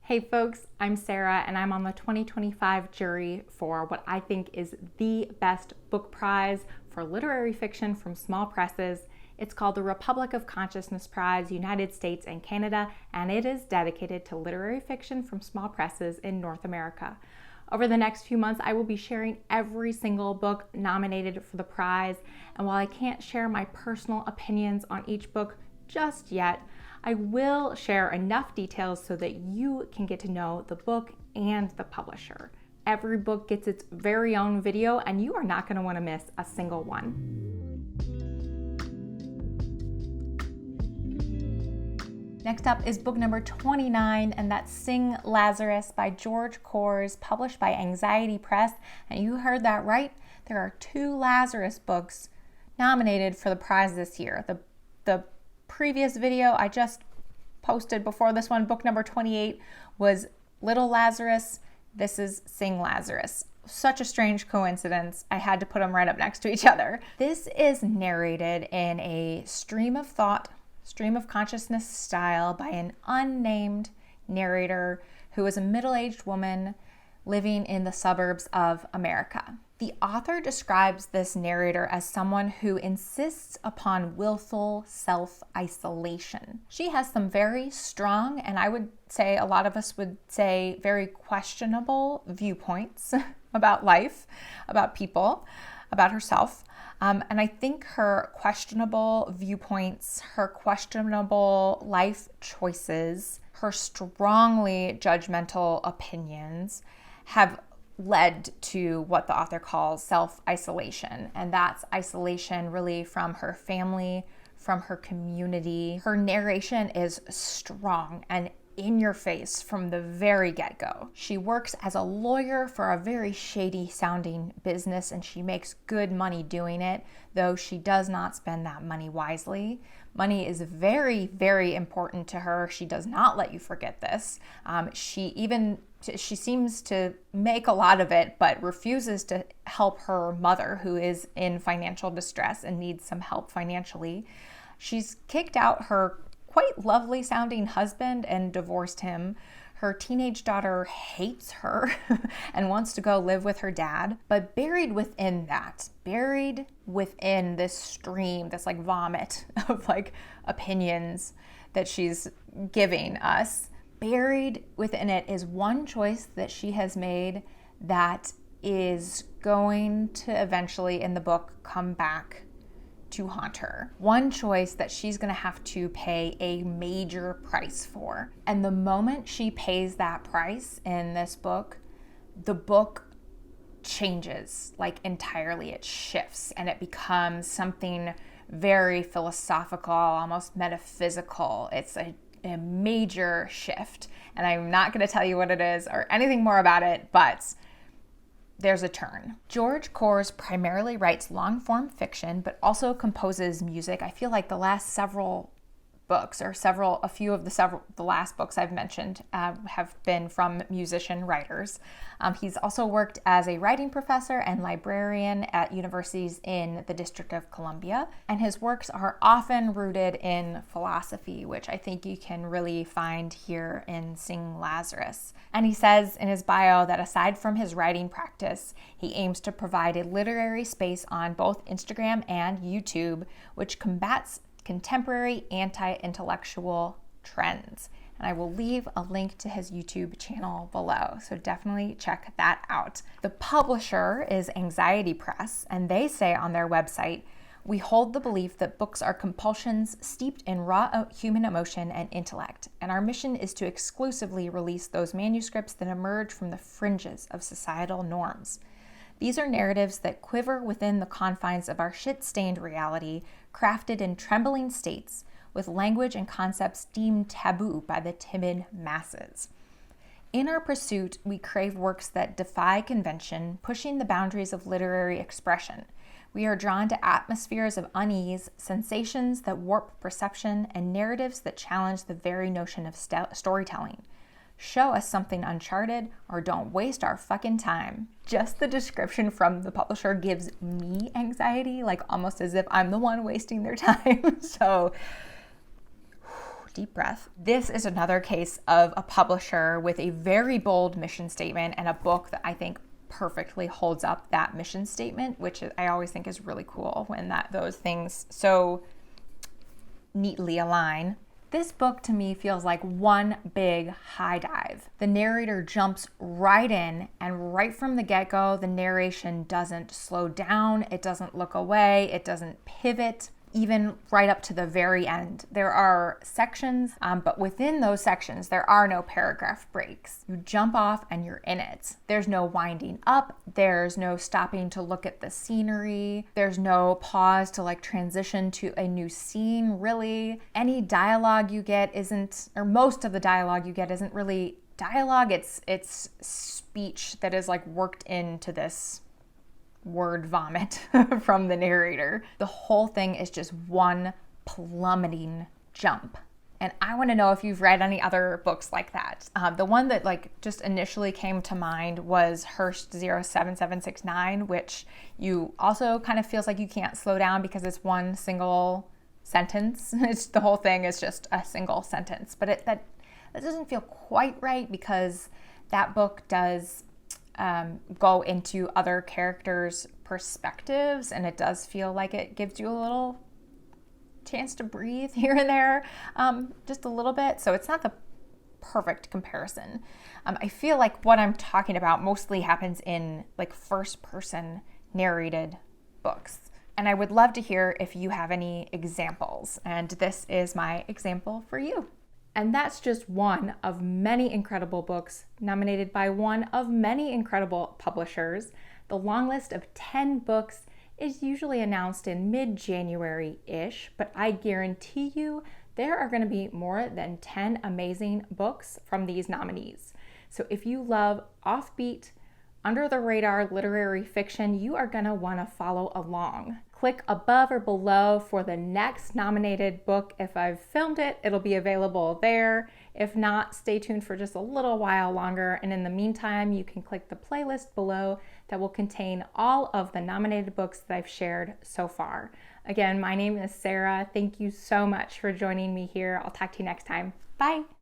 Hey folks, I'm Sarah and I'm on the 2025 jury for what I think is the best book prize for literary fiction from small presses. It's called the Republic of Consciousness Prize, United States and Canada, and it is dedicated to literary fiction from small presses in North America. Over the next few months, I will be sharing every single book nominated for the prize, and while I can't share my personal opinions on each book just yet, I will share enough details so that you can get to know the book and the publisher. Every book gets its very own video, and you are not going to want to miss a single one. Next up is book number 29, and that's Sing Lazarus by George Koors, published by Anxiety Press. And you heard that right. There are 2 Lazarus books nominated for the prize this year. The previous video I just posted before this one, book number 28, was Little Lazarus. This is Sing Lazarus. Such a strange coincidence. I had to put them right up next to each other. This is narrated in a stream of thought, stream of consciousness style by an unnamed narrator who is a middle-aged woman living in the suburbs of America. The author describes this narrator as someone who insists upon willful self-isolation. She has some very strong, and I would say a lot of us would say very questionable viewpoints about life, about people, about herself. And I think her questionable viewpoints, her questionable life choices, her strongly judgmental opinions have led to what the author calls self-isolation. And that's isolation really from her family, from her community. Her narration is strong and in your face from the very get-go. She works as a lawyer for a very shady sounding business, and she makes good money doing it, though she does not spend that money wisely. Money is very, very important to her. She does not let you forget this. She seems to make a lot of it, but refuses to help her mother, who is in financial distress and needs some help financially. She's kicked out her quite lovely sounding husband and divorced him. Her teenage daughter hates her and wants to go live with her dad. But buried within that, buried within this stream, this like vomit of like opinions that she's giving us, buried within it is one choice that she has made that is going to eventually in the book come back to haunt her. One choice that she's going to have to pay a major price for. And the moment she pays that price in this book, the book changes like entirely. It shifts and it becomes something very philosophical, almost metaphysical. It's a major shift. And I'm not going to tell you what it is or anything more about it, but there's a turn. George Koors primarily writes long-form fiction, but also composes music. I feel like the last several books, or a few of the last books I've mentioned have been from musician writers. He's also worked as a writing professor and librarian at universities in the District of Columbia, and his works are often rooted in philosophy, which I think you can really find here in Sing Lazarus. And he says in his bio that aside from his writing practice, he aims to provide a literary space on both Instagram and YouTube, which combats contemporary anti-intellectual trends. And I will leave a link to his YouTube channel below, so definitely check that out. The publisher is Anxiety Press, and they say on their website, "We hold the belief that books are compulsions steeped in raw human emotion and intellect, and our mission is to exclusively release those manuscripts that emerge from the fringes of societal norms. These are narratives that quiver within the confines of our shit-stained reality, crafted in trembling states, with language and concepts deemed taboo by the timid masses. In our pursuit, we crave works that defy convention, pushing the boundaries of literary expression. We are drawn to atmospheres of unease, sensations that warp perception, and narratives that challenge the very notion of storytelling. Show us something uncharted, or don't waste our fucking time." Just the description from the publisher gives me anxiety, like almost as if I'm the one wasting their time. So deep breath. This is another case of a publisher with a very bold mission statement and a book that I think perfectly holds up that mission statement, which I always think is really cool when those things so neatly align. This book to me feels like one big high dive. The narrator jumps right in, and right from the get-go, the narration doesn't slow down, it doesn't look away, it doesn't pivot, even right up to the very end. There are sections, but within those sections, there are no paragraph breaks. You jump off and you're in it. There's no winding up. There's no stopping to look at the scenery. There's no pause to transition to a new scene, really. Any dialogue you get isn't, or most of the dialogue you get isn't really dialogue. It's speech that is worked into this word vomit from the narrator. The whole thing is just one plummeting jump. And I want to know if you've read any other books like that. The one that just initially came to mind was Hearst 07769, which you also kind of feels like you can't slow down because it's one single sentence. The whole thing is just a single sentence. But that doesn't feel quite right because that book does go into other characters' perspectives, and it does feel like it gives you a little chance to breathe here and there, just a little bit. So it's not the perfect comparison. I feel like what I'm talking about mostly happens in first-person narrated books. And I would love to hear if you have any examples. And this is my example for you. And that's just one of many incredible books nominated by one of many incredible publishers. The long list of 10 books is usually announced in mid-January-ish, but I guarantee you there are going to be more than 10 amazing books from these nominees. So if you love offbeat, under-the-radar literary fiction, you are going to want to follow along. Click above or below for the next nominated book. If I've filmed it, it'll be available there. If not, stay tuned for just a little while longer. And in the meantime, you can click the playlist below that will contain all of the nominated books that I've shared so far. Again, my name is Sarah. Thank you so much for joining me here. I'll talk to you next time. Bye.